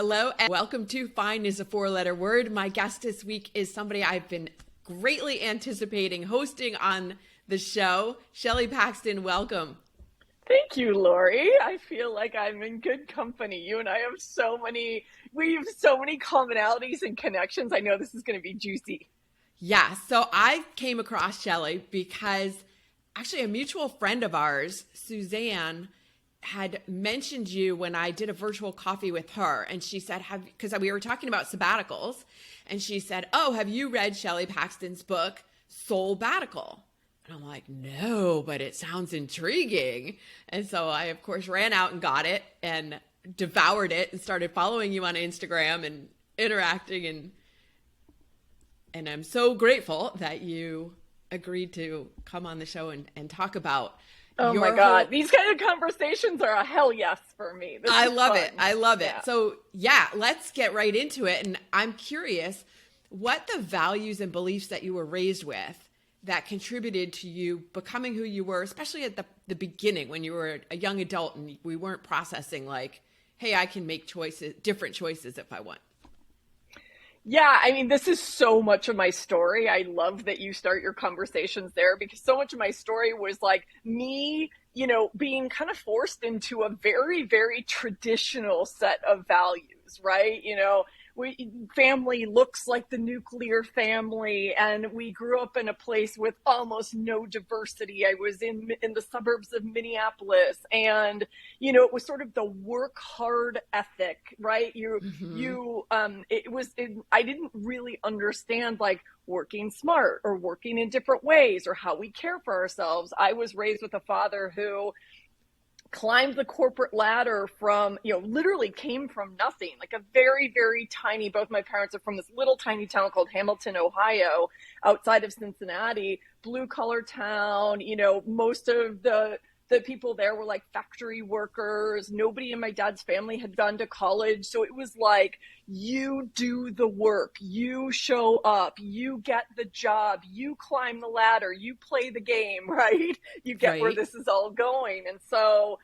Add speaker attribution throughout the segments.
Speaker 1: Hello and welcome to Fine is a Four-Letter Word. My guest this week is somebody I've been greatly anticipating hosting on the show. Shelley Paxton, welcome.
Speaker 2: Thank you, Lori. I feel like I'm in good company. You and I have we have so many commonalities and connections. I know this is going to be juicy.
Speaker 1: Yeah, so I came across Shelley because actually a mutual friend of ours, Suzanne, had mentioned you when I did a virtual coffee with her. And she said, because we were talking about sabbaticals, and she said, oh, have you read Shelley Paxton's book, Soulbbatical? And I'm like, no, but it sounds intriguing. And so I, of course, ran out and got it and devoured it and started following you on Instagram and interacting. And I'm so grateful that you agreed to come on the show and talk about
Speaker 2: Oh my God. These kind of conversations are a hell yes for me.
Speaker 1: I love it. I love it.
Speaker 2: Yeah.
Speaker 1: So yeah, let's get right into it. And I'm curious what the values and beliefs that you were raised with that contributed to you becoming who you were, especially at the beginning when you were a young adult and we weren't processing like, hey, I can make different choices if I want.
Speaker 2: Yeah, I mean, this is so much of my story. I love that you start your conversations there because so much of my story was like me, being kind of forced into a very, very traditional set of values, right? Family looks like the nuclear family, and we grew up in a place with almost no diversity. I was in the suburbs of Minneapolis, and it was sort of the work hard ethic, right? I didn't really understand like working smart or working in different ways or how we care for ourselves. I was raised with a father who climbed the corporate ladder from, literally came from nothing, like a very, very tiny, both my parents are from this little tiny town called Hamilton, Ohio, outside of Cincinnati, blue collar town. Most of the people there were like factory workers. Nobody in my dad's family had gone to college. So it was like, you do the work, you show up, you get the job, you climb the ladder, you play the game, right? You get
Speaker 1: Right.
Speaker 2: where this is all going. And so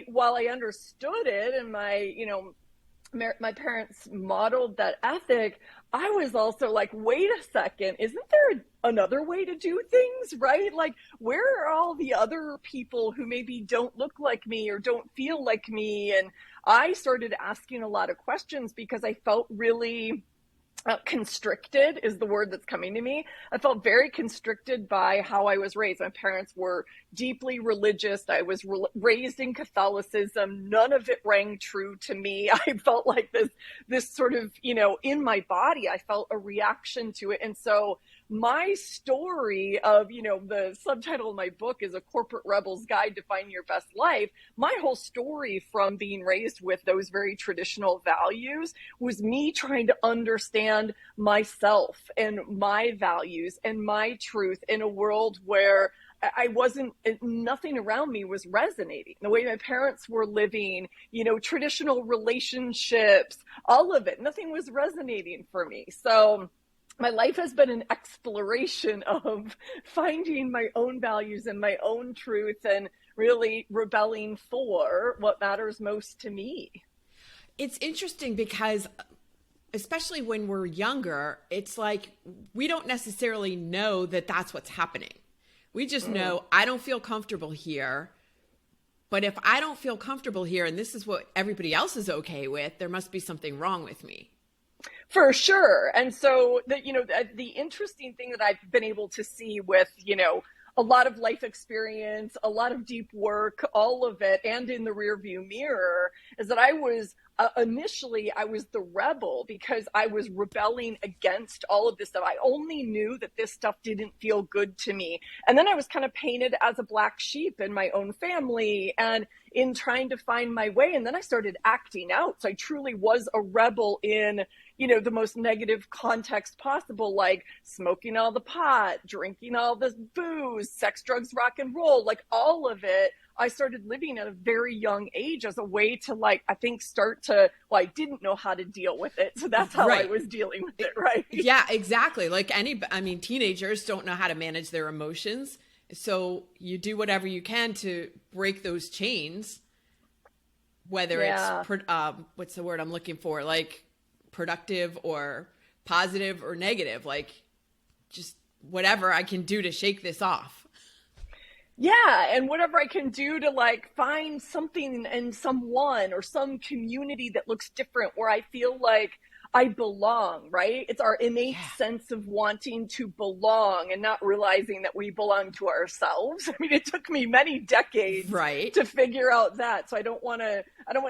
Speaker 2: while I understood it and my parents modeled that ethic, I was also like, wait a second, isn't there another way to do things, right? Like, where are all the other people who maybe don't look like me or don't feel like me? And I started asking a lot of questions because I felt really constricted is the word that's coming to me. I felt very constricted by how I was raised. My parents were deeply religious. I was raised in Catholicism. None of it rang true to me. I felt like this sort of, in my body, I felt a reaction to it. And so my story of, the subtitle of my book is A Corporate Rebel's Guide to Finding Your Best Life. My whole story from being raised with those very traditional values was me trying to understand myself and my values and my truth in a world where nothing around me was resonating. The way my parents were living, traditional relationships, all of it, nothing was resonating for me. So my life has been an exploration of finding my own values and my own truth and really rebelling for what matters most to me.
Speaker 1: It's interesting because especially when we're younger, it's like we don't necessarily know that that's what's happening. We just know I don't feel comfortable here. But if I don't feel comfortable here and this is what everybody else is okay with, there must be something wrong with me.
Speaker 2: For sure. And so the interesting thing that I've been able to see with, a lot of life experience, a lot of deep work, all of it, and in the rearview mirror is that I was initially the rebel because I was rebelling against all of this stuff. I only knew that this stuff didn't feel good to me. And then I was kind of painted as a black sheep in my own family and in trying to find my way. And then I started acting out. So I truly was a rebel in, the most negative context possible, like smoking all the pot, drinking all the booze, sex, drugs, rock and roll, like all of it. I started living at a very young age as a way to I didn't know how to deal with it. So that's how I was dealing with it, right?
Speaker 1: Yeah, exactly. Teenagers don't know how to manage their emotions. So you do whatever you can to break those chains. whether it's,
Speaker 2: Yeah.
Speaker 1: what's the word I'm looking for? Like productive or positive or negative, like just whatever I can do to shake this off.
Speaker 2: Yeah, and whatever I can do to like find something and someone or some community that looks different where I feel like I belong, right? It's our innate
Speaker 1: Yeah.
Speaker 2: sense of wanting to belong and not realizing that we belong to ourselves. I mean, it took me many decades
Speaker 1: Right.
Speaker 2: to figure out that. So I don't want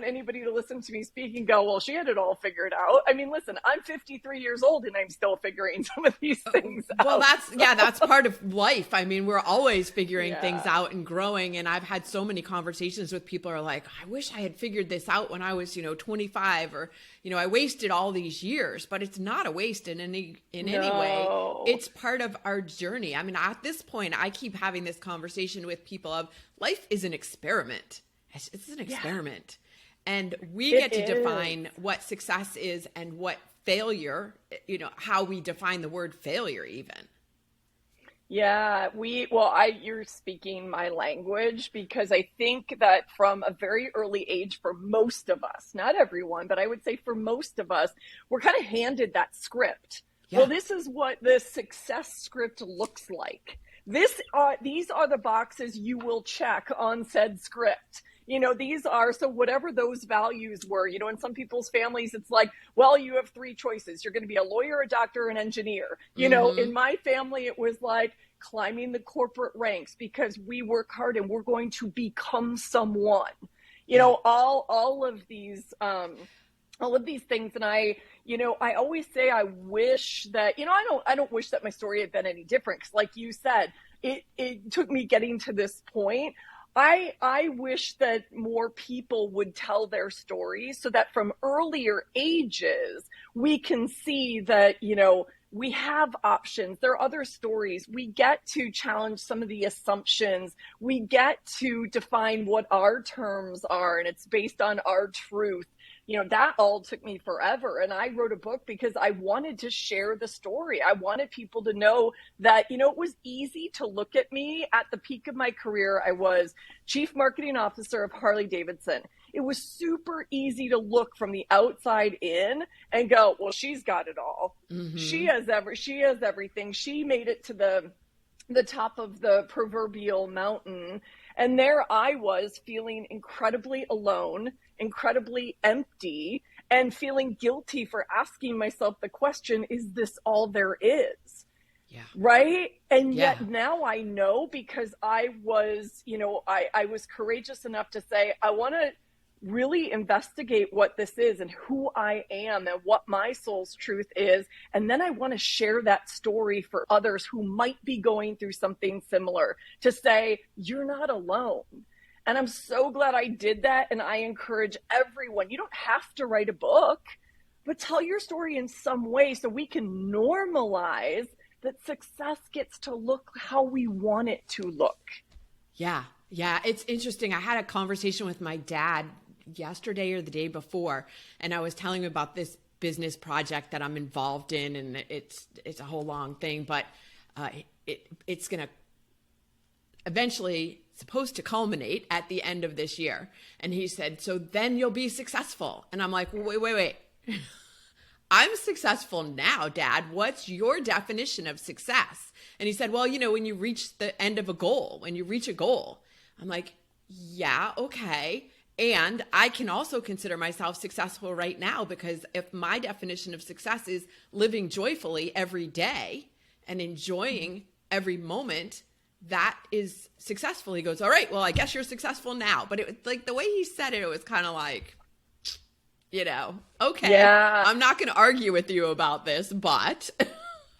Speaker 2: anybody to listen to me speak and go, well, she had it all figured out. I mean, listen, I'm 53 years old and I'm still figuring some of these things
Speaker 1: Well,
Speaker 2: out.
Speaker 1: that's part of life. I mean, we're always figuring things
Speaker 2: Yeah.
Speaker 1: out and growing. And I've had so many conversations with people who are like, I wish I had figured this out when I was, 25, or, I wasted all these years, but it's not a waste in any way.
Speaker 2: No.
Speaker 1: It's part of our journey. I mean, at this point, I keep having this conversation with people of life is an experiment. It's an experiment. And we get to define what success is and what failure, how we define the word failure even.
Speaker 2: Yeah, you're speaking my language because I think that from a very early age for most of us, not everyone, but I would say for most of us, we're kind of handed that script. Yeah. Well, this is what the success script looks like. These are the boxes you will check on said script. So whatever those values were, in some people's families, it's like, well, you have three choices. You're going to be a lawyer, a doctor, an engineer. In my family, it was like climbing the corporate ranks because we work hard and we're going to become someone, all of these things. And I always say, I wish that, I don't wish that my story had been any different. 'Cause like you said, it took me getting to this point. I wish that more people would tell their stories so that from earlier ages, we can see that, we have options. There are other stories. We get to challenge some of the assumptions. We get to define what our terms are, and it's based on our truth. That all took me forever. And I wrote a book because I wanted to share the story. I wanted people to know that, it was easy to look at me at the peak of my career. I was chief marketing officer of Harley-Davidson. It was super easy to look from the outside in and go, well, she's got it all. Mm-hmm. She has everything. She made it to the top of the proverbial mountain. And there I was feeling incredibly alone, incredibly empty, and feeling guilty for asking myself the question, is this all there is? Yeah. Right? And yet now I know because I was, I was courageous enough to say, I want to really investigate what this is and who I am and what my soul's truth is. And then I want to share that story for others who might be going through something similar to say, you're not alone. And I'm so glad I did that. And I encourage everyone, you don't have to write a book, but tell your story in some way so we can normalize that success gets to look how we want it to look.
Speaker 1: Yeah. Yeah. It's interesting. I had a conversation with my dad yesterday or the day before, and I was telling him about this business project that I'm involved in, and it's a whole long thing, but it's going to eventually supposed to culminate at the end of this year. And he said, so then you'll be successful. And I'm like, wait. I'm successful now, Dad. What's your definition of success? And he said, well, when you reach the end of a goal, when you reach a goal. I'm like, yeah, okay. And I can also consider myself successful right now, because if my definition of success is living joyfully every day and enjoying every moment, that is successful. He goes, all right, well, I guess you're successful now. But it was like the way he said it, it was kind of like, okay, yeah. I'm not going to argue with you about this, but...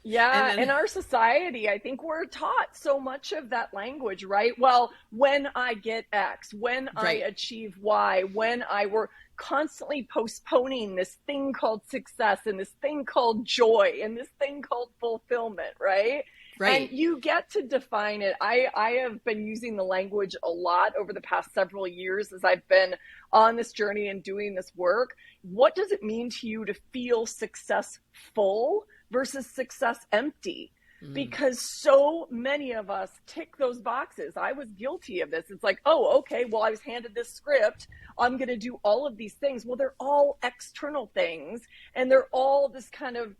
Speaker 2: Yeah, in our society, I think we're taught so much of that language, right? Well, when I get X, when I achieve Y, we're constantly postponing this thing called success and this thing called joy and this thing called fulfillment, right? Right. And you get to define it. I have been using the language a lot over the past several years as I've been on this journey and doing this work. What does it mean to you to feel successful versus success empty? because so many of us tick those boxes. I was guilty of this. It's like, oh, okay, well, I was handed this script. I'm going to do all of these things. Well, they're all external things, and they're all this kind of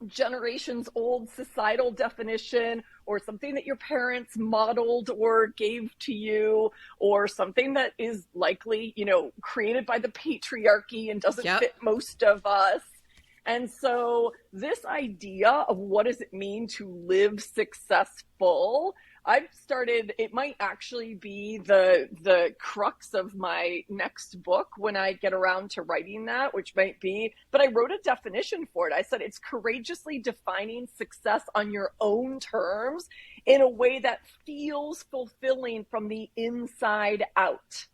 Speaker 2: generations old societal definition, or something that your parents modeled or gave to you, or something that is likely, created by the patriarchy and doesn't fit most of us. And so this idea of what does it mean to live successful, I've started, it might actually be the crux of my next book when I get around to writing that, which might be, but I wrote a definition for it. I said it's courageously defining success on your own terms in a way that feels fulfilling from the inside out.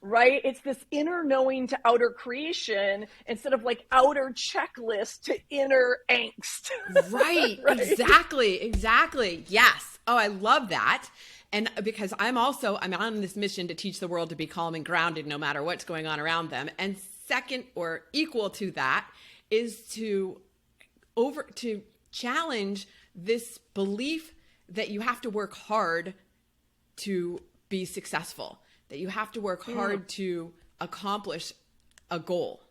Speaker 2: Right? It's this inner knowing to outer creation instead of like outer checklist to inner angst.
Speaker 1: Right. Exactly. Yes. Oh, I love that. And because I'm on this mission to teach the world to be calm and grounded no matter what's going on around them. And second, or equal to that, is to challenge this belief that you have to work hard to be successful, that you have to work hard to accomplish a goal.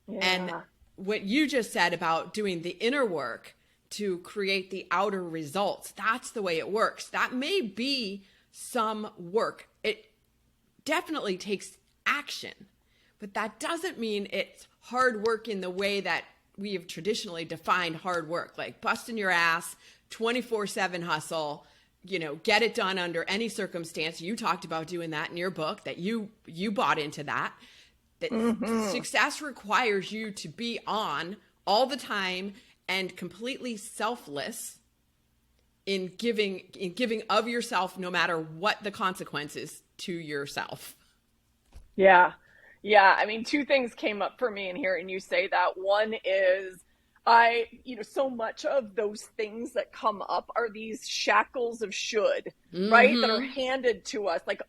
Speaker 1: Yeah. And what you just said about doing the inner work to create the outer results, that's the way it works. That may be some work. It definitely takes action, but that doesn't mean it's hard work in the way that we have traditionally defined hard work, like busting your ass, 24/7 hustle, get it done under any circumstance. You talked about doing that in your book, that you bought into that success requires you to be on all the time and completely selfless in giving of yourself, no matter what the consequences to yourself.
Speaker 2: Yeah. I mean, two things came up for me in hearing you say that. One is so much of those things that come up are these shackles of should, right? That are handed to us like,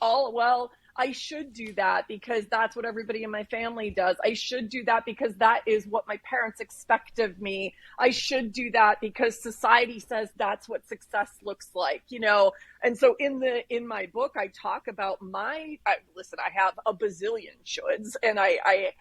Speaker 2: I should do that because that's what everybody in my family does. I should do that because that is what my parents expect of me. I should do that because society says that's what success looks like, And so in my book, I talk about I have a bazillion shoulds, and I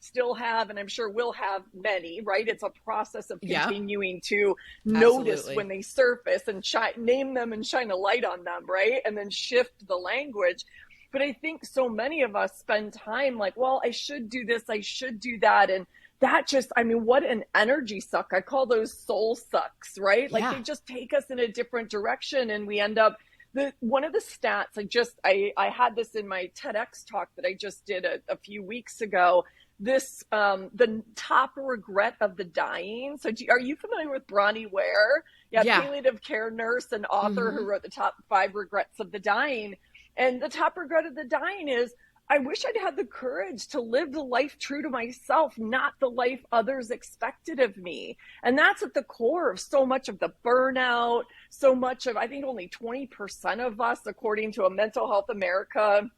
Speaker 2: still have, and I'm sure will have many, right? It's a process of continuing to notice when they surface and name them and shine a light on them, right? And then shift the language. But I think so many of us spend time like, well, I should do this, I should do that. And that what an energy suck. I call those soul sucks, right? Like they just take us in a different direction, and we end up, one of the stats I had this in my TEDx talk that I just did a few weeks ago. This the top regret of the dying. So are you familiar with Bronnie Ware? Palliative care nurse and author who wrote the top 5 regrets of the dying. And the top regret of the dying is, I wish I'd had the courage to live the life true to myself, not the life others expected of me. And that's at the core of so much of the burnout, so much of, I think only 20% of us, according to a Mental Health America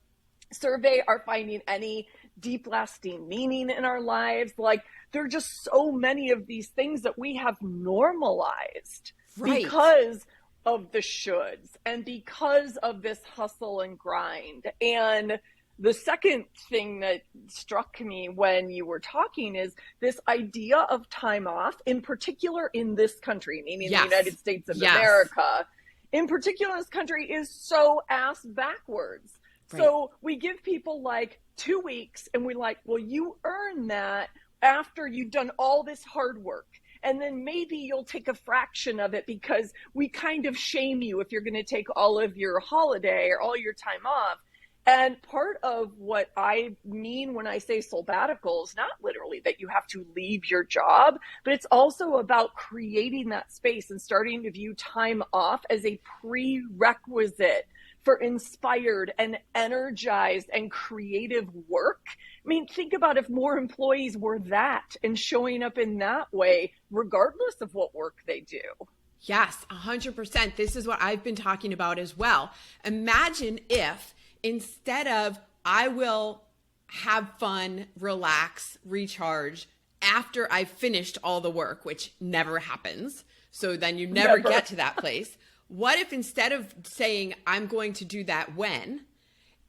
Speaker 2: survey, are finding any deep lasting meaning in our lives. Like, there are just so many of these things that we have normalized because of the shoulds and because of this hustle and grind. And the second thing that struck me when you were talking is this idea of time off, in particular in this country, meaning the United States of America. In particular, this country is so ass backwards. Right. So we give people like 2 weeks, and we're like, well, you earn that after you've done all this hard work. And then maybe you'll take a fraction of it because we kind of shame you if you're going to take all of your holiday or all your time off. And part of what I mean when I say Soulbbatical is not literally that you have to leave your job, but it's also about creating that space and starting to view time off as a prerequisite for inspired and energized and creative work. I mean, think about if more employees were that and showing up in that way, regardless of what work they do.
Speaker 1: Yes, 100%. This is what I've been talking about as well. Imagine if instead of I will have fun, relax, recharge, after I've finished all the work, which never happens. So then you never get to that place. What if instead of saying, I'm going to do that when,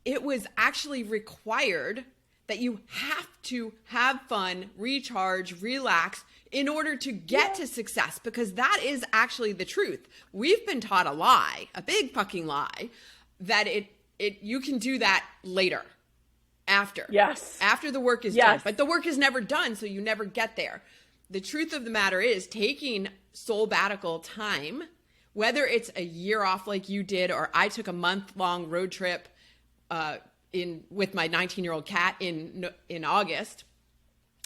Speaker 1: it was actually required that you have to have fun, recharge, relax in order to get to success? Because that is actually the truth. We've been taught a lie, a big fucking lie, that you can do that later. After the work is done, but the work is never done, so you never get there. The truth of the matter is, taking Soulbbatical time, whether it's a year off like you did, or I took a month-long road trip with my 19-year-old cat in August,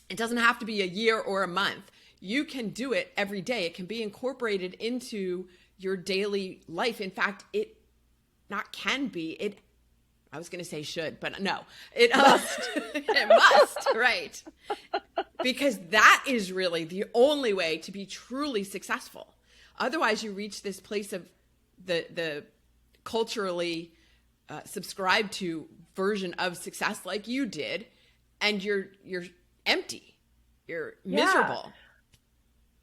Speaker 1: it doesn't have to be a year or a month. You can do it every day. It can be incorporated into your daily life. In fact, I was going to say should, but no, it must. It must, right? Because that is really the only way to be truly successful. Otherwise, you reach this place of the culturally subscribed to version of success like you did, and you're empty. You're miserable.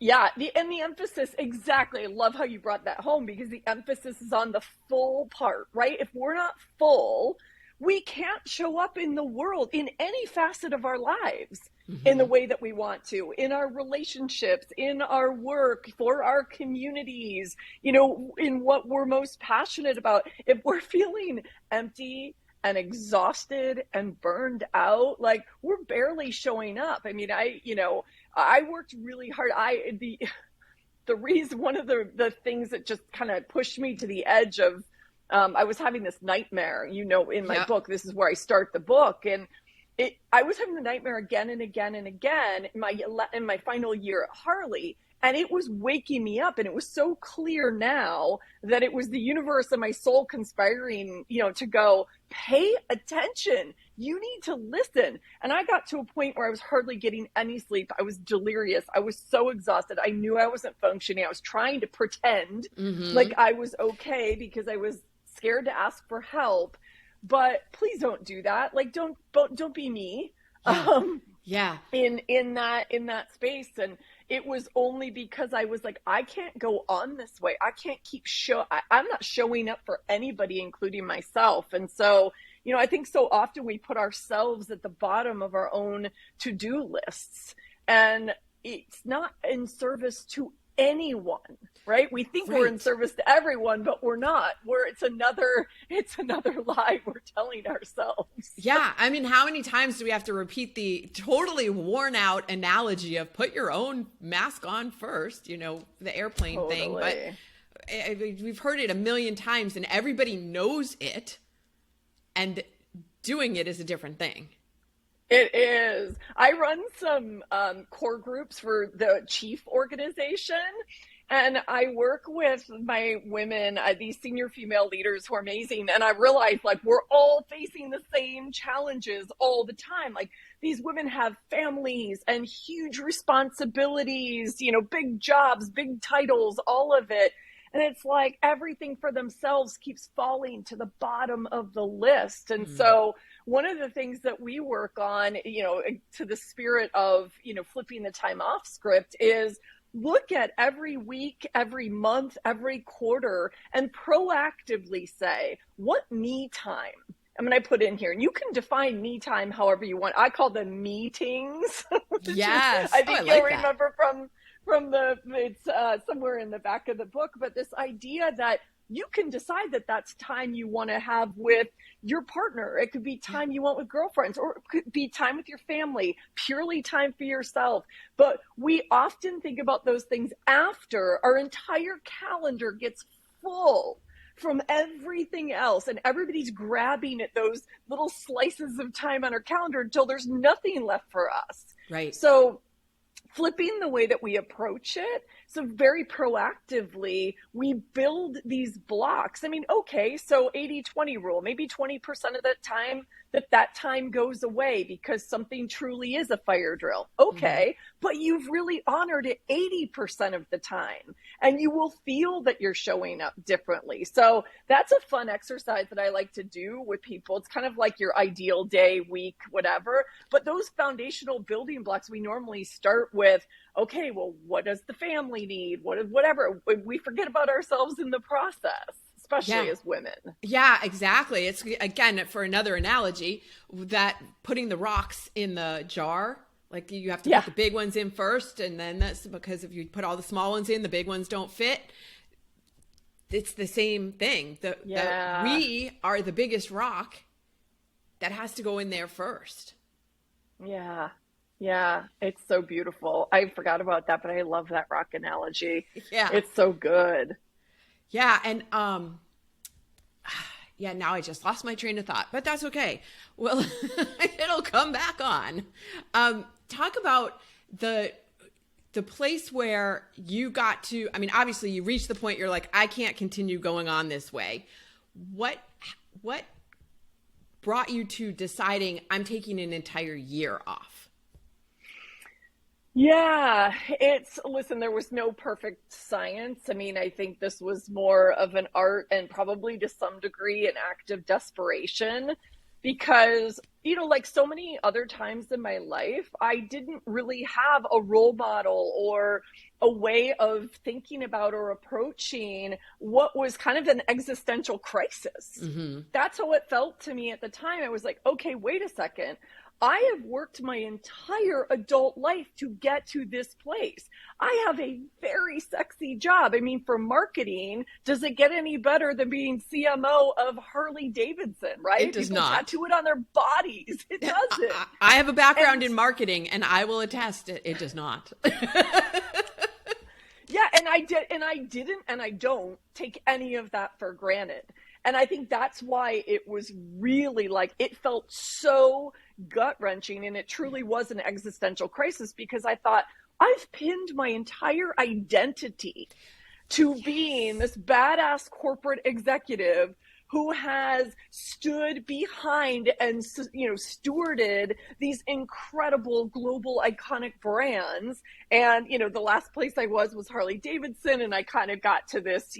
Speaker 2: Yeah, the emphasis, exactly. I love how you brought that home, because the emphasis is on the full part, right? If we're not full, we can't show up in the world in any facet of our lives in the way that we want to, in our relationships, in our work, for our communities, in what we're most passionate about. If we're feeling empty and exhausted and burned out, like, we're barely showing up. I mean, I worked really hard. The reason, one of the things that just kind of pushed me to the edge of, I was having this nightmare, in my book, this is where I start the book. And I was having the nightmare again and again and again in my final year at Harley. And it was waking me up. And it was so clear now that it was the universe and my soul conspiring, to go, pay attention. You need to listen. And I got to a point where I was hardly getting any sleep. I was delirious. I was so exhausted. I knew I wasn't functioning. I was trying to pretend like I was okay because I was scared to ask for help. But please don't do that. Like, don't be me. In that space. And it was only because I was like, I can't go on this way. I can't keep I'm not showing up for anybody, including myself. And so, I think so often we put ourselves at the bottom of our own to-do lists, and it's not in service to anyone, right? We think we're in service to everyone, but we're not. It's another lie we're telling ourselves.
Speaker 1: Yeah. I mean, how many times do we have to repeat the totally worn out analogy of put your own mask on first, the airplane thing, but we've heard it a million times and everybody knows it, and doing it is a different thing.
Speaker 2: It is. I run some core groups for the Chief organization, and I work with my women, these senior female leaders who are amazing. And I realize, like, we're all facing the same challenges all the time. Like, these women have families and huge responsibilities, big jobs, big titles, all of it. And it's like everything for themselves keeps falling to the bottom of the list. And so one of the things that we work on, to the spirit of, flipping the time off script, is look at every week, every month, every quarter, and proactively say, what me time? I'm going to put in here, and you can define me time however you want. I call them meetings.
Speaker 1: Yes.
Speaker 2: I think you'll remember from it's somewhere in the back of the book, but this idea that you can decide that that's time you want to have with your partner. It could be time you want with girlfriends, or it could be time with your family, purely time for yourself. But we often think about those things after our entire calendar gets full from everything else, and everybody's grabbing at those little slices of time on our calendar until there's nothing left for us.
Speaker 1: Right.
Speaker 2: So flipping the way that we approach it So very proactively, we build these blocks. I mean, okay, so 80-20 rule, maybe 20% of the time that time goes away because something truly is a fire drill. Okay, but you've really honored it 80% of the time, and you will feel that you're showing up differently. So that's a fun exercise that I like to do with people. It's kind of like your ideal day, week, whatever. But those foundational building blocks, we normally start with, okay, well, what does the family need? Whatever. We forget about ourselves in the process, especially as women.
Speaker 1: Yeah, exactly. It's, again, for another analogy, that putting the rocks in the jar, like you have to put the big ones in first, and then that's because if you put all the small ones in, the big ones don't fit. It's the same thing. That we are the biggest rock that has to go in there first.
Speaker 2: Yeah. Yeah, it's so beautiful. I forgot about that, but I love that rock analogy.
Speaker 1: Yeah.
Speaker 2: It's so good.
Speaker 1: Yeah, and now I just lost my train of thought, but that's okay. Well, it'll come back on. Talk about the place where you got to, I mean, obviously you reached the point you're like, I can't continue going on this way. What brought you to deciding I'm taking an entire year off?
Speaker 2: Yeah, listen, there was no perfect science. I mean, I think this was more of an art and probably to some degree an act of desperation because, like so many other times in my life, I didn't really have a role model or a way of thinking about or approaching what was kind of an existential crisis. That's how it felt to me at the time. I was like, okay, wait a second. I have worked my entire adult life to get to this place. I have a very sexy job. I mean, for marketing, does it get any better than being CMO of Harley-Davidson, right?
Speaker 1: It does
Speaker 2: People
Speaker 1: not.
Speaker 2: tattoo it on their bodies. It doesn't.
Speaker 1: I have a background in marketing, and I will attest it does not.
Speaker 2: Yeah, and I don't take any of that for granted. And I think that's why it was really like, it felt so gut-wrenching, and it truly was an existential crisis because I thought, I've pinned my entire identity to being this badass corporate executive who has stood behind and, stewarded these incredible global iconic brands. And, the last place I was Harley-Davidson, and I kind of got to this,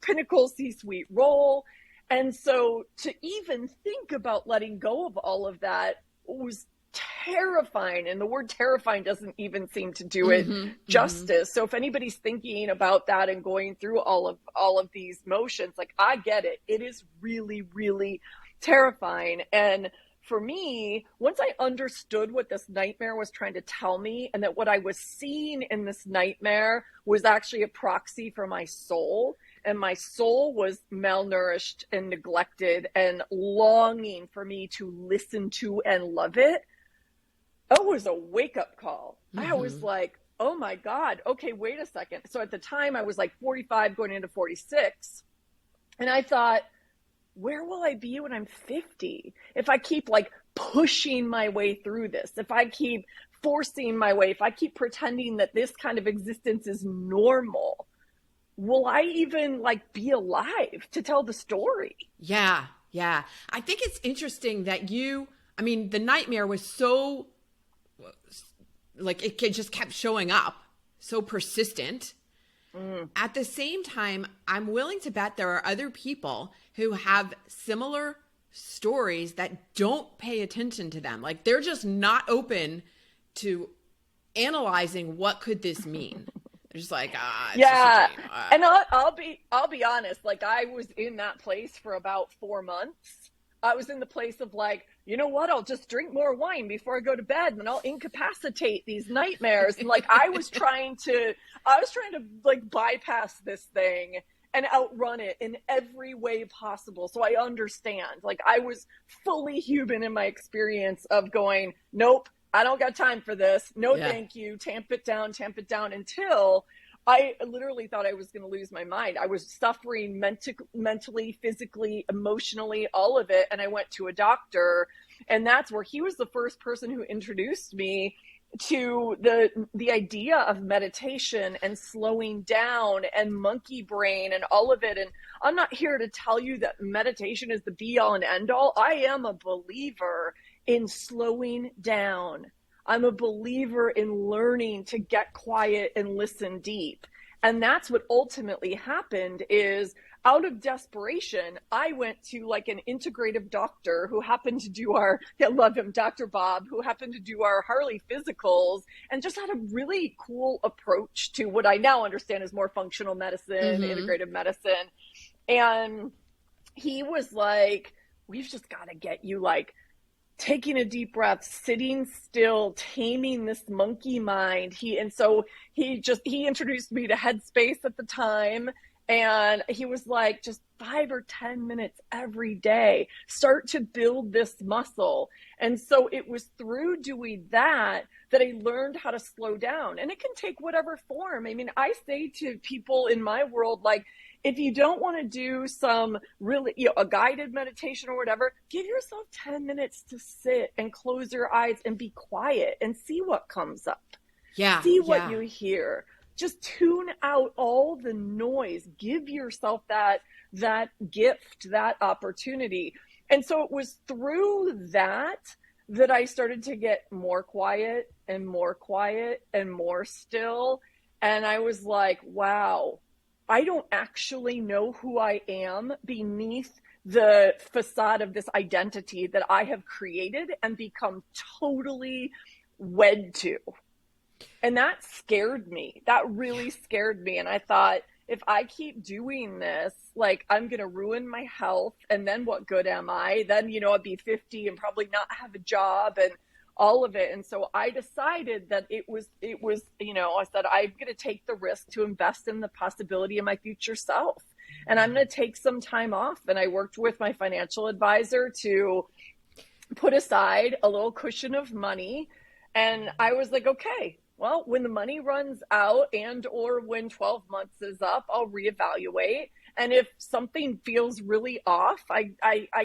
Speaker 2: pinnacle C-suite role. And so to even think about letting go of all of that was terrifying. And the word terrifying doesn't even seem to do it justice. So if anybody's thinking about that and going through all of these motions, like, I get it. It is really, really terrifying. And for me, once I understood what this nightmare was trying to tell me, and that what I was seeing in this nightmare was actually a proxy for my soul, and my soul was malnourished and neglected and longing for me to listen to and love it, it was a wake-up call. I was like, oh my God, okay, wait a second. So at the time I was like 45 going into 46. And I thought, where will I be when I'm 50? If I keep like pushing my way through this, if I keep forcing my way, if I keep pretending that this kind of existence is normal, will I even like be alive to tell the story?
Speaker 1: Yeah. I think it's interesting that the nightmare was so, like, it just kept showing up, so persistent. At the same time, I'm willing to bet there are other people who have similar stories that don't pay attention to them. Like, they're just not open to analyzing what could this mean. They're just like, it's just a dream.
Speaker 2: And I'll be honest, like, I was in that place for about 4 months. I was in the place of like, you know what, I'll just drink more wine before I go to bed and I'll incapacitate these nightmares. And like, I was trying to like bypass this thing and outrun it in every way possible. So I understand, like, I was fully human in my experience of going, nope, I don't got time for this. No, thank you. Tamp it down until I literally thought I was going to lose my mind. I was suffering mentally, physically, emotionally, all of it. And I went to a doctor, and that's where he was the first person who introduced me to the idea of meditation and slowing down and monkey brain and all of it. And I'm not here to tell you that meditation is the be all and end all. I am a believer in slowing down. I'm a believer in learning to get quiet and listen deep. And that's what ultimately happened is, out of desperation, I went to like an integrative doctor who happened to do I love him, Dr. Bob, who happened to do our Harley physicals and just had a really cool approach to what I now understand is more functional medicine, integrative medicine. And he was like, we've just got to get you like taking a deep breath, sitting still, taming this monkey mind. He introduced me to Headspace at the time. And he was like, just 5 or 10 minutes every day, start to build this muscle. And so it was through doing that I learned how to slow down. And it can take whatever form. I mean, I say to people in my world, like, if you don't want to do some really, a guided meditation or whatever, give yourself 10 minutes to sit and close your eyes and be quiet and see what comes up.
Speaker 1: Yeah.
Speaker 2: See what you hear. Just tune out all the noise. Give yourself that gift, that opportunity. And so it was through that I started to get more quiet and more still. And I was like, wow, I don't actually know who I am beneath the facade of this identity that I have created and become totally wed to. And that scared me. That really scared me. And I thought, if I keep doing this, like, I'm going to ruin my health. And then what good am I? Then, I'd be 50 and probably not have a job and all of it. And so I decided that it was, I said, I'm going to take the risk to invest in the possibility of my future self. And I'm going to take some time off. And I worked with my financial advisor to put aside a little cushion of money. And I was like, okay, well, when the money runs out or when 12 months is up, I'll reevaluate. And if something feels really off, I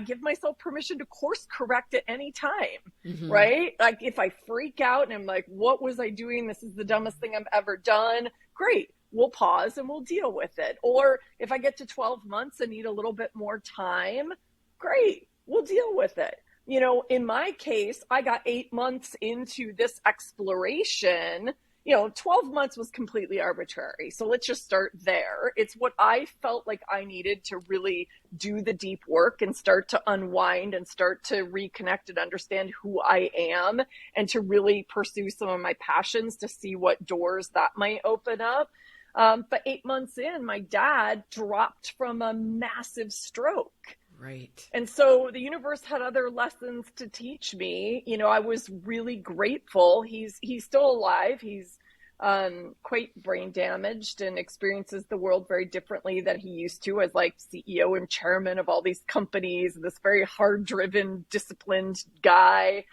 Speaker 2: give myself permission to course correct at any time, right? Like if I freak out and I'm like, what was I doing? This is the dumbest thing I've ever done. Great. We'll pause and we'll deal with it. Or if I get to 12 months and need a little bit more time, great. We'll deal with it. In my case, I got 8 months into this exploration. 12 months was completely arbitrary. So let's just start there. It's what I felt like I needed to really do the deep work and start to unwind and start to reconnect and understand who I am and to really pursue some of my passions to see what doors that might open up. But 8 months in, my dad dropped from a massive stroke.
Speaker 1: Right.
Speaker 2: And so the universe had other lessons to teach me. I was really grateful. He's still alive. He's quite brain damaged and experiences the world very differently than he used to as like CEO and chairman of all these companies, this very hard driven, disciplined guy.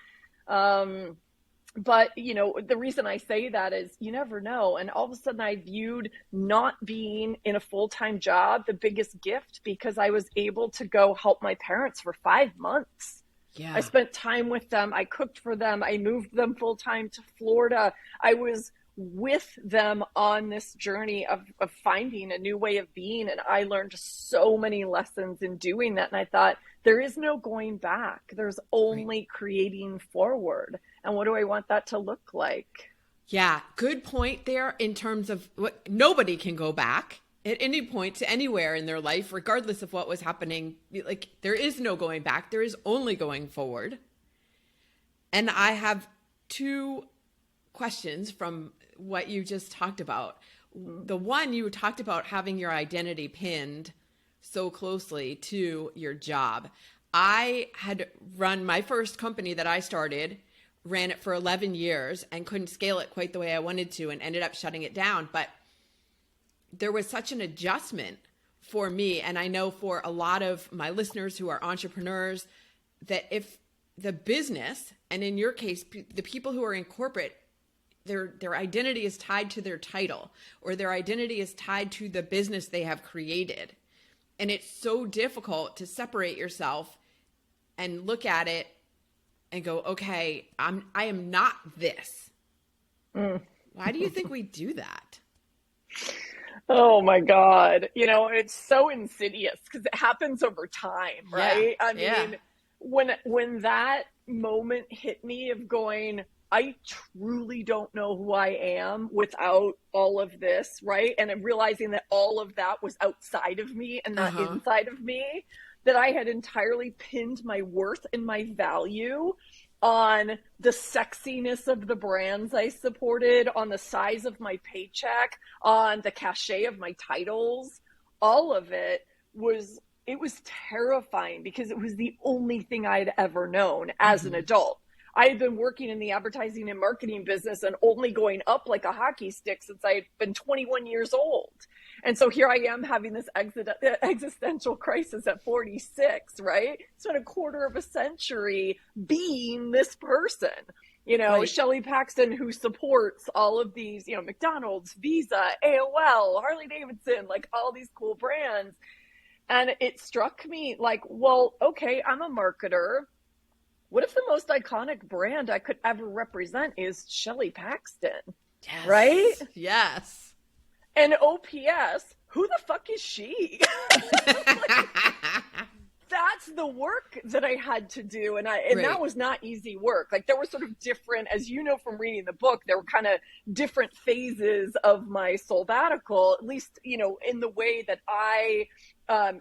Speaker 2: But, the reason I say that is you never know. And all of a sudden I viewed not being in a full-time job the biggest gift because I was able to go help my parents for 5 months. Yeah. I spent time with them. I cooked for them. I moved them full-time to Florida. I was with them on this journey of finding a new way of being. And I learned so many lessons in doing that. And I thought, there is no going back. There's only creating forward. And what do I want that to look like?
Speaker 1: Yeah, good point there in terms of what nobody can go back at any point to anywhere in their life, regardless of what was happening. Like there is no going back. There is only going forward. And I have 2 questions from what you just talked about. The one, you talked about having your identity pinned so closely to your job. I had run my first company that I started, ran it for 11 years and couldn't scale it quite the way I wanted to and ended up shutting it down. But there was such an adjustment for me. And I know for a lot of my listeners who are entrepreneurs that if the business, and in your case, the people who are in corporate, their identity is tied to their title or their identity is tied to the business they have created. And it's so difficult to separate yourself and look at it and go, okay, I am not this.
Speaker 2: Mm.
Speaker 1: Why do you think we do that?
Speaker 2: Oh my God. It's so insidious because it happens over time,
Speaker 1: Yeah.
Speaker 2: right? I
Speaker 1: Yeah.
Speaker 2: mean, when that moment hit me of going, I truly don't know who I am without all of this, right? And I'm realizing that all of that was outside of me and not
Speaker 1: Uh-huh.
Speaker 2: inside of me, that I had entirely pinned my worth and my value on the sexiness of the brands I supported, on the size of my paycheck, on the cachet of my titles. All of it was terrifying because it was the only thing I'd ever known as an
Speaker 1: Mm-hmm.
Speaker 2: adult. I had been working in the advertising and marketing business and only going up like a hockey stick since I had been 21 years old. And so here I am having this existential crisis at 46, right? Spent a quarter of a century being this person.
Speaker 1: Right.
Speaker 2: Shelley Paxton, who supports all of these, McDonald's, Visa, AOL, Harley-Davidson, like all these cool brands. And it struck me like, well, okay, I'm a marketer. What if the most iconic brand I could ever represent is Shelley Paxton, right?
Speaker 1: Yes. Yes.
Speaker 2: And OPS, who the fuck is she? Like, that's the work that I had to do. And
Speaker 1: Right.
Speaker 2: that was not easy work. Like there were sort of different, as you know from reading the book, there were kind of different phases of my Soulbbatical, at least, in the way that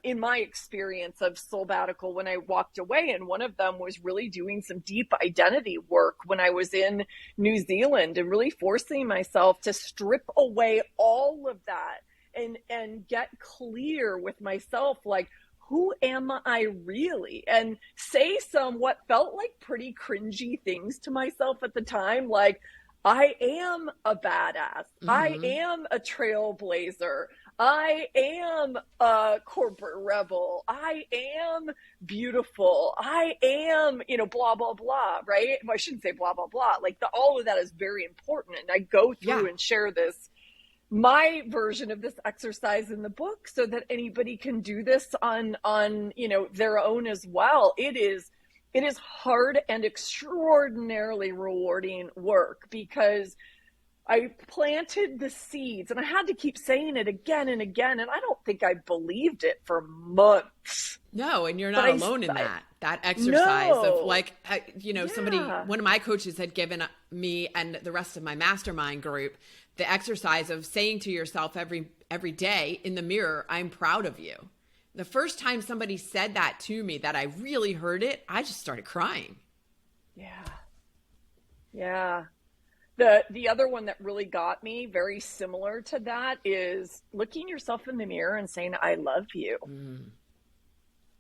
Speaker 2: in my experience of Soulbbatical when I walked away. And one of them was really doing some deep identity work when I was in New Zealand and really forcing myself to strip away all of that and get clear with myself, like, who am I really? And say some what felt like pretty cringy things to myself at the time, like, I am a badass.
Speaker 1: Mm-hmm.
Speaker 2: I am a trailblazer. I am a corporate rebel. I am beautiful. I am, blah, blah, blah, right? Well, I shouldn't say blah, blah, blah. Like all of that is very important. And I go through and share my version of this exercise in the book so that anybody can do this on their own as well. It is hard and extraordinarily rewarding work because I planted the seeds and I had to keep saying it again and again. And I don't think I believed it for months.
Speaker 1: No, and you're not alone in that exercise of like, somebody, one of my coaches had given me and the rest of my mastermind group the exercise of saying to yourself every day in the mirror, I'm proud of you. The first time somebody said that to me, that I really heard it, I just started crying.
Speaker 2: Yeah. Yeah. The other one that really got me, very similar to that, is looking yourself in the mirror and saying, I love you. Mm.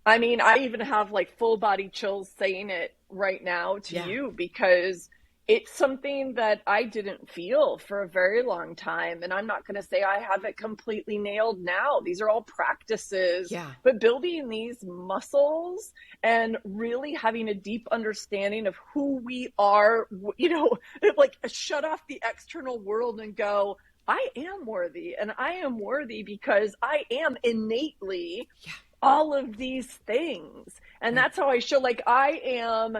Speaker 2: I mean, I even have like full body chills saying it right now to you because it's something that I didn't feel for a very long time. And I'm not going to say I have it completely nailed now. These are all practices, but building these muscles and really having a deep understanding of who we are, like shut off the external world and go, I am worthy, and I am worthy because I am innately all of these things. And that's how I show, like, I am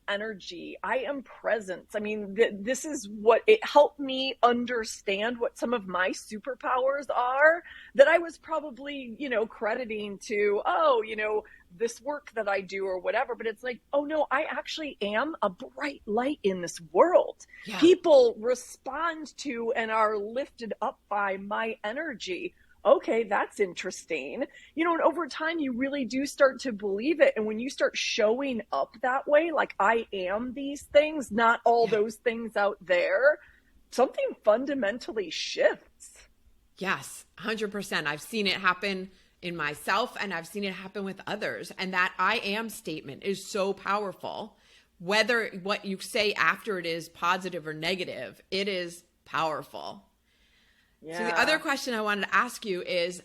Speaker 2: energy. I am presence. I mean, this is what it helped me understand what some of my superpowers are that I was probably, crediting to, this work that I do or whatever. But it's like, oh no, I actually am a bright light in this world. Yeah. People respond to and are lifted up by my energy. Okay, that's interesting. And over time, you really do start to believe it. And when you start showing up that way, like I am these things, not all those things out there, something fundamentally shifts.
Speaker 1: Yes, 100%. I've seen it happen in myself and I've seen it happen with others. And that I am statement is so powerful. Whether what you say after it is positive or negative, it is powerful. Yeah. So the other question I wanted to ask you is,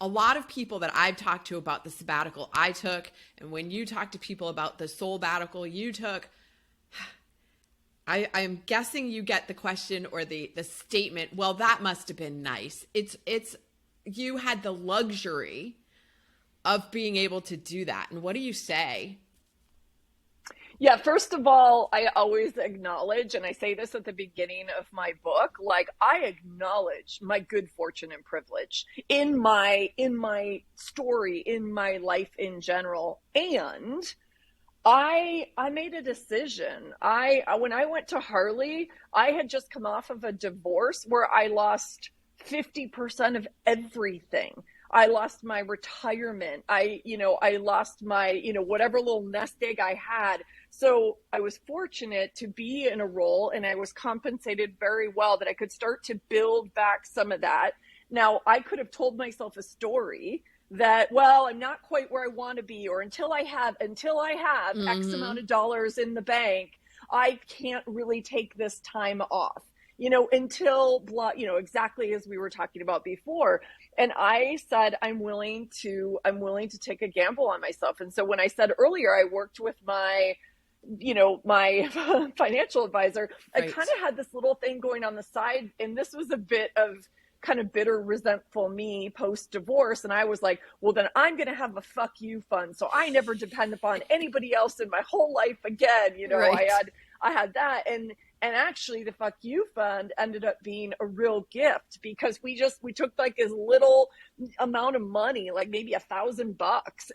Speaker 1: a lot of people that I've talked to about the sabbatical I took, and when you talk to people about the Soulbbatical you took, I'm guessing you get the question or the statement, well, that must have been nice. It's you had the luxury of being able to do that. And what do you say?
Speaker 2: Yeah, first of all, I always acknowledge, and I say this at the beginning of my book, like I acknowledge my good fortune and privilege in my story, in my life in general. And I made a decision. I when I went to Harley, I had just come off of a divorce where I lost 50% of everything. I lost my retirement. I lost my, whatever little nest egg I had. So I was fortunate to be in a role and I was compensated very well that I could start to build back some of that. Now, I could have told myself a story that, well, I'm not quite where I want to be, or until I have X amount of dollars in the bank, I can't really take this time off. Until exactly as we were talking about before. And I said, I'm willing to take a gamble on myself. And so when I said earlier, I worked with my financial advisor, right. I kind of had this little thing going on the side. And this was a bit of kind of bitter, resentful me post-divorce. And I was like, well, then I'm going to have a fuck you fund. So I never depend upon anybody else in my whole life again. Right. I had that. And actually the fuck you fund ended up being a real gift because we took like this little amount of money, like maybe $1,000,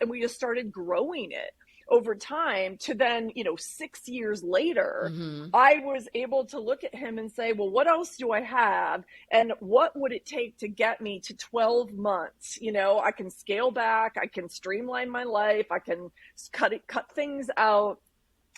Speaker 2: and we just started growing it over time to then, 6 years later, I was able to look at him and say, well, what else do I have? And what would it take to get me to 12 months? I can scale back, I can streamline my life, I can cut things out.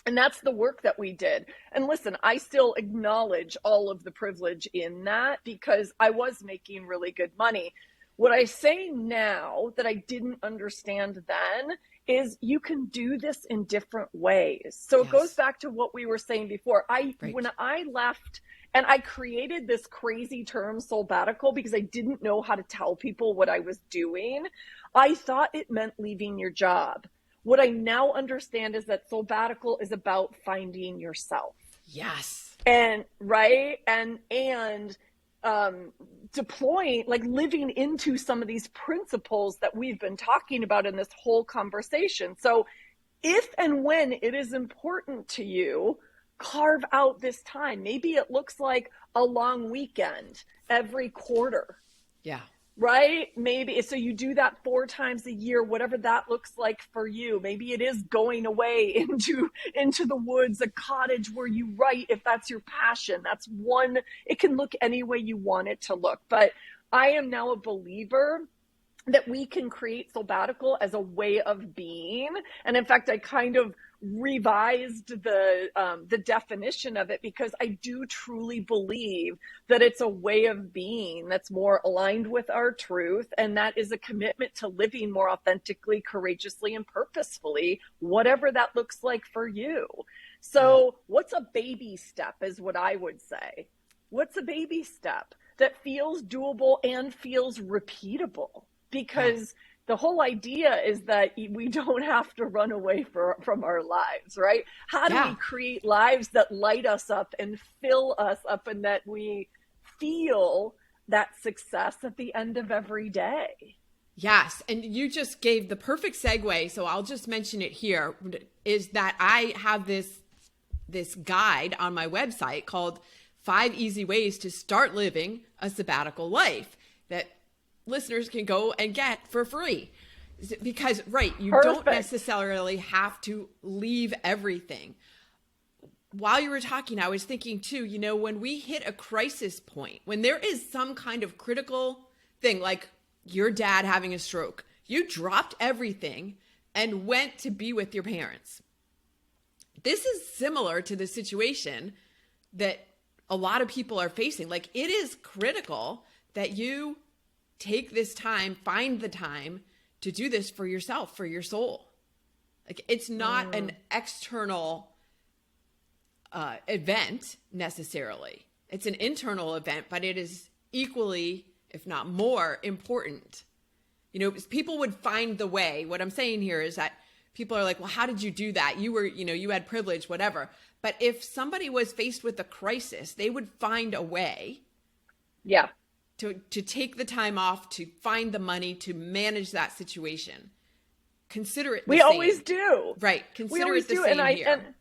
Speaker 2: And that's the work that we did. And listen, I still acknowledge all of the privilege in that because I was making really good money. What I say now that I didn't understand then is you can do this in different ways. So It goes back to what we were saying before. When I left and I created this crazy term Soulbbatical because I didn't know how to tell people what I was doing, I thought it meant leaving your job. What I now understand is that Soulbbatical is about finding yourself.
Speaker 1: Yes.
Speaker 2: And right. And deploying, like living into some of these principles that we've been talking about in this whole conversation. So if and when it is important to you, carve out this time. Maybe it looks like a long weekend every quarter.
Speaker 1: Yeah.
Speaker 2: Right? Maybe. So you do that 4 times a year, whatever that looks like for you. Maybe it is going away into the woods, a cottage where you write, if that's your passion. That's one, it can look any way you want it to look. But I am now a believer that we can create Soulbbatical as a way of being. And in fact, I kind of revised the definition of it because I do truly believe that it's a way of being that's more aligned with our truth. And that is a commitment to living more authentically, courageously, and purposefully, whatever that looks like for you. So what's a baby step is what I would say. What's a baby step that feels doable and feels repeatable? Because the whole idea is that we don't have to run away from our lives, right? How do we create lives that light us up and fill us up and that we feel that success at the end of every day?
Speaker 1: Yes. And you just gave the perfect segue. So I'll just mention it here is that I have this guide on my website called 5 Easy Ways to Start Living a Sabbatical Life that listeners can go and get for free because you don't necessarily have to leave everything. While you were talking, I was thinking too, when we hit a crisis point, when there is some kind of critical thing, like your dad having a stroke, you dropped everything and went to be with your parents. This is similar to the situation that a lot of people are facing. Like it is critical that you take this time, find the time to do this for yourself, for your soul. Like it's not an external event necessarily. It's an internal event, but it is equally, if not more, important. People would find the way. What I'm saying here is that people are like, well, how did you do that? You were, you had privilege, whatever. But if somebody was faced with a crisis, they would find a way.
Speaker 2: Yeah.
Speaker 1: To take the time off, to find the money, to manage that situation. Consider it the same.
Speaker 2: We always do.
Speaker 1: Right. Consider it the same here.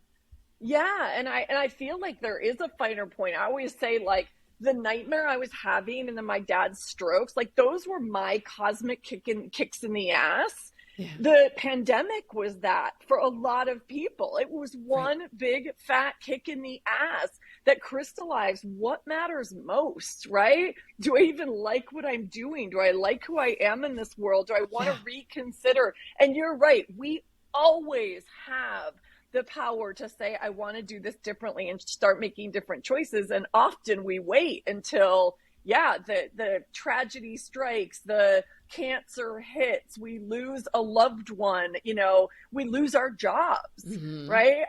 Speaker 2: Yeah, and I feel like there is a finer point. I always say like the nightmare I was having and then my dad's strokes, like those were my cosmic kicks in the ass.
Speaker 1: Yeah.
Speaker 2: The pandemic was that for a lot of people. It was
Speaker 1: Right.
Speaker 2: one big fat kick in the ass that crystallized what matters most, right? Do I even like what I'm doing? Do I like who I am in this world? Do I want
Speaker 1: Yeah.
Speaker 2: to reconsider? And you're right, we always have the power to say, I want to do this differently and start making different choices. And often we wait until, yeah, the tragedy strikes, the cancer hits, we lose a loved one, we lose our jobs,
Speaker 1: Mm-hmm.
Speaker 2: right?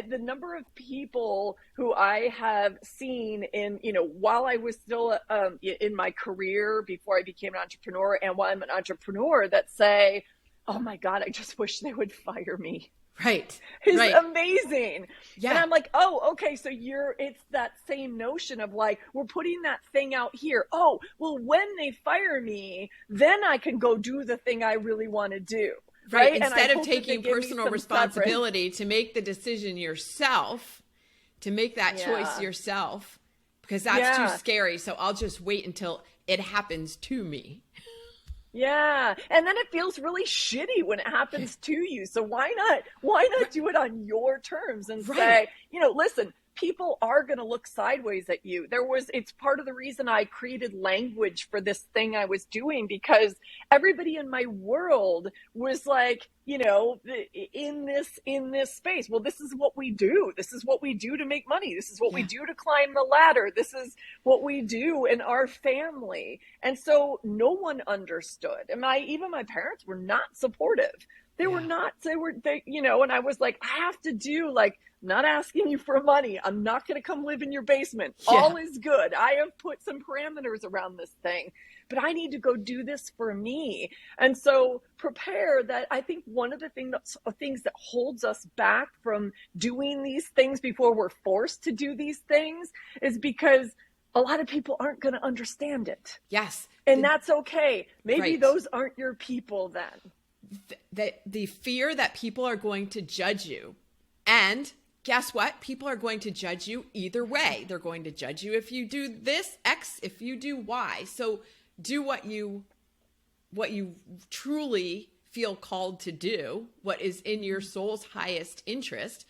Speaker 2: The number of people who I have seen in, while I was still in my career before I became an entrepreneur and while I'm an entrepreneur that say, oh my God, I just wish they would fire me
Speaker 1: Right.
Speaker 2: is
Speaker 1: Right.
Speaker 2: amazing. And
Speaker 1: Yeah.
Speaker 2: I'm like, oh, okay. So it's that same notion of like, we're putting that thing out here. Oh, well, when they fire me, then I can go do the thing I really want to do.
Speaker 1: Right.
Speaker 2: Right. And I
Speaker 1: Instead of
Speaker 2: hope that they
Speaker 1: taking
Speaker 2: give me
Speaker 1: personal
Speaker 2: some severance.
Speaker 1: responsibility to make the decision yourself, to make that choice
Speaker 2: Yeah.
Speaker 1: yourself, because that's too
Speaker 2: Yeah.
Speaker 1: scary. So I'll just wait until it happens to me.
Speaker 2: Yeah. And then it feels really shitty when it
Speaker 1: Yeah.
Speaker 2: happens to you. So why not do it on your terms and
Speaker 1: Right.
Speaker 2: say, listen, people are going to look sideways at you. It's part of the reason I created language for this thing I was doing, because everybody in my world was like, in this space. Well, this is what we do. This is what we do to make money. This is what we
Speaker 1: Yeah.
Speaker 2: do to climb the ladder. This is what we do in our family. And so no one understood. And even my parents were not supportive. They were
Speaker 1: Yeah.
Speaker 2: not, and I was like, I have to do like, I'm not asking you for money. I'm not going to come live in your basement.
Speaker 1: Yeah.
Speaker 2: All is good. I have put some parameters around this thing, but I need to go do this for me. And so prepare that. I think one of the things that holds us back from doing these things before we're forced to do these things is because a lot of people aren't going to understand it.
Speaker 1: Yes.
Speaker 2: And that's okay. Maybe
Speaker 1: Right.
Speaker 2: those aren't your people then.
Speaker 1: The fear that people are going to judge you. And guess what? People are going to judge you either way. They're going to judge you if you do this X, if you do Y. So do what you truly feel called to do, what is in your soul's highest interest,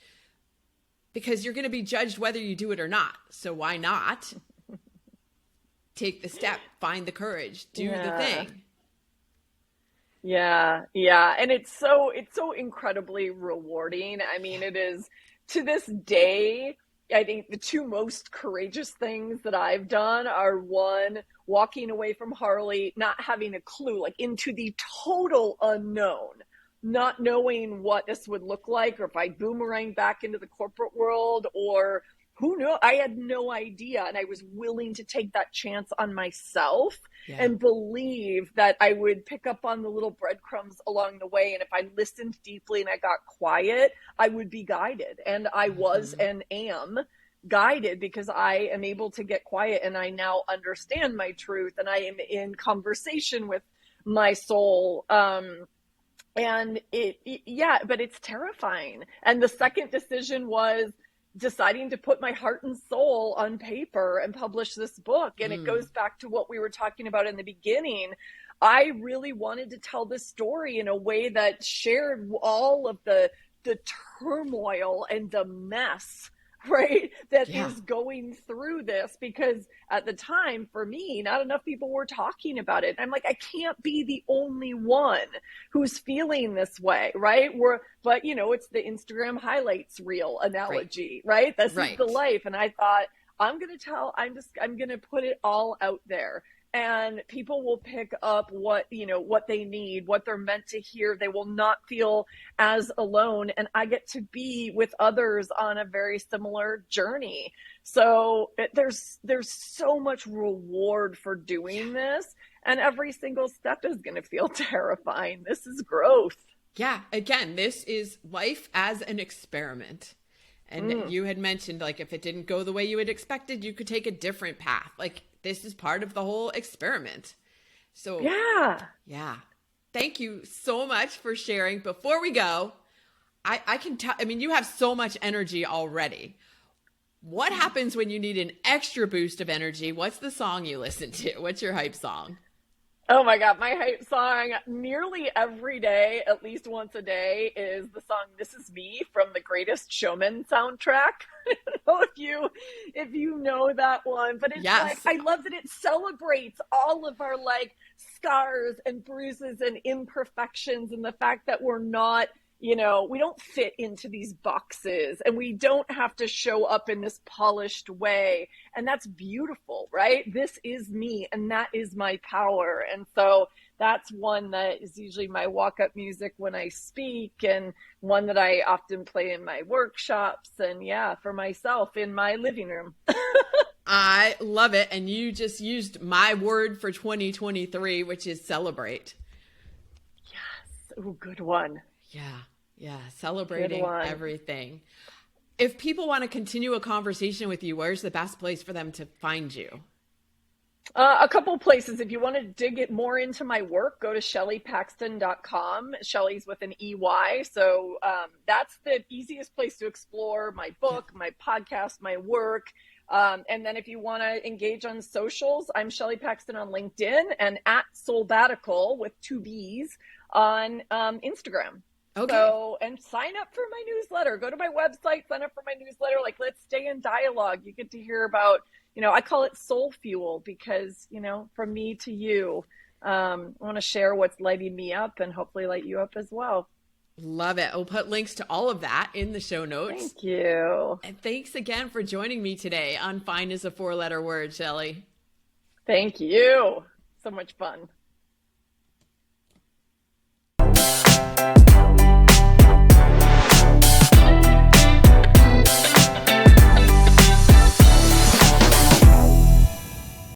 Speaker 1: because you're going to be judged whether you do it or not. So why not take the step, find the courage, do the thing.
Speaker 2: Yeah, yeah. And it's so incredibly rewarding. I mean, it is, to this day, I think the two most courageous things that I've done are, one, walking away from Harley, not having a clue, like into the total unknown, not knowing what this would look like, or if I boomerang back into the corporate world, or who knew? I had no idea. And I was willing to take that chance on myself and believe that I would pick up on the little breadcrumbs along the way. And if I listened deeply and I got quiet, I would be guided. And I was and am guided, because I am able to get quiet and I now understand my truth and I am in conversation with my soul. And but it's terrifying. And the second decision was deciding to put my heart and soul on paper and publish this book. And it goes back to what we were talking about in the beginning. I really wanted to tell this story in a way that shared all of the turmoil and the mess, right, that is going through this, because at the time, for me, not enough people were talking about it. I'm like, I can't be the only one who's feeling this way, right? But it's the Instagram highlights reel analogy, right? This is the life. And I thought, I'm going to put it all out there. And people will pick up what they need, what they're meant to hear. They will not feel as alone. And I get to be with others on a very similar journey. So there's so much reward for doing this. And every single step is going to feel terrifying. This is growth.
Speaker 1: Yeah. Again, this is life as an experiment. And you had mentioned, like, if it didn't go the way you had expected, you could take a different path. Like, this is part of the whole experiment. So yeah. Thank you so much for sharing. Before we go, I can tell, I mean, you have so much energy already. What happens when you need an extra boost of energy? What's the song you listen to? What's your hype song?
Speaker 2: Oh my God, my hype song nearly every day, at least once a day, is the song "This Is Me" from the Greatest Showman soundtrack. I don't know if you know that one, but it's
Speaker 1: Yes.
Speaker 2: like I love that it celebrates all of our like scars and bruises and imperfections and the fact that we're not, we don't fit into these boxes and we don't have to show up in this polished way. And that's beautiful, right? This is me and that is my power. And so that's one that is usually my walk-up music when I speak, and one that I often play in my workshops and for myself in my living room.
Speaker 1: I love it. And you just used my word for 2023, which is celebrate.
Speaker 2: Yes. Oh, good one.
Speaker 1: Yeah. Celebrating everything. If people want to continue a conversation with you, where's the best place for them to find you?
Speaker 2: A couple places. If you want to dig it more into my work, go to shelleypaxton.com. Shelley's with an EY. So that's the easiest place to explore my book, my podcast, my work. And then if you want to engage on socials, I'm Shelley Paxton on LinkedIn and at Soulbbatical with 2 B's on Instagram.
Speaker 1: Okay.
Speaker 2: So, and sign up for my newsletter. Go to my website, sign up for my newsletter. Like, let's stay in dialogue. You get to hear about, I call it soul fuel because, from me to you, I want to share what's lighting me up and hopefully light you up as well.
Speaker 1: Love it. We'll put links to all of that in the show notes.
Speaker 2: Thank you.
Speaker 1: And thanks again for joining me today on Fine is a 4-letter word, Shelley.
Speaker 2: Thank you. So much fun.